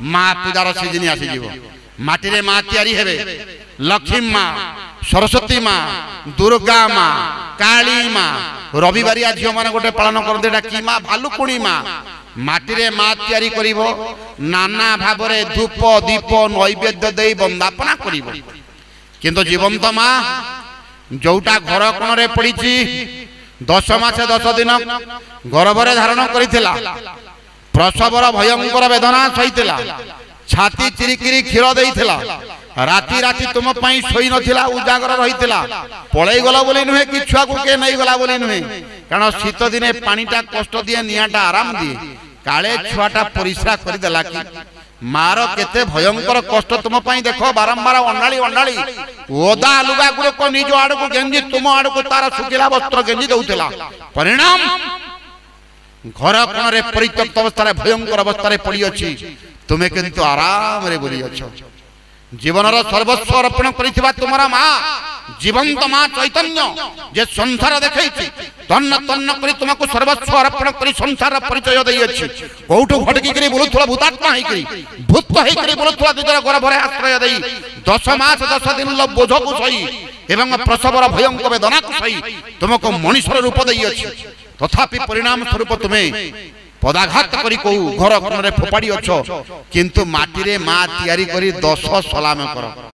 माँ पूजार सीजन आसीज माटी माँ तैयारी हेबे लक्ष्मी माँ सरस्वती माँ दुर्गा माँ काली माँ रविवारिया झील मान गोटे पालन करते कि माँ भालुकुणी माँ माटी माँ तैयारी करिवो नाना भाव धूप दीप नैवेद्य दे वंदापना करिवो किंतु जीवंत माँ जोटा घर कोण रे पड़ी 10 मास 10 दिन गर्भरे धारण करिथिला प्रसवर भयंकर वेदना सहीला छाती चिरिकिरी क्षीर देइथिला राति राति तुम पई सोई नथिला उजागर रहिथिला पळै गला बोली नुहे कि छुआ को के नहीं गला बोली नुहे कारण शीत दिने पानीटा कष्ट दिए नियाटा आराम दिए काले छुआटा परिश्रा कर देला कि मार केते भयंकर कष्ट तुम पई देखो बारंबार अंडाली अंडाली ओदा लुगा गुरो को निज आड़ को गेंजी तुम आड़ को तार सुखिला वस्त्र गेंजी देउथिला परिणाम घर कोण रे परित्यक्त अवस्था भयंकर अवस्था पड़ी अछि तुम्हें किंतु आराम रे बोली अच्छो जीवन सर्वस्व अर्पण करिथिबा तुमरा माँ जीवंत माँ चैतन्य जे संसार देखैछि तन्न तन्न करी तुमको सर्वस्व अर्पण करी संसार परिचय देई अछि कोठो भटकी करी बोलुथला भूतात्मा हेई करी भूत हेई करी बोलुथला निजर गर्भरे आश्रय देई 10 मास 10 दिन लो बोझ को सही एवं प्रसवर भयंकर वेदना को सही तुमको मनुष्य रूप देई अछि तथापि परिणाम स्वरूप तुम्हें पदाघात करी को घर कोण रे फोपाड़ी अच्छो किंतु माटी रे माँ तैयारी करी 10 सलाम कर।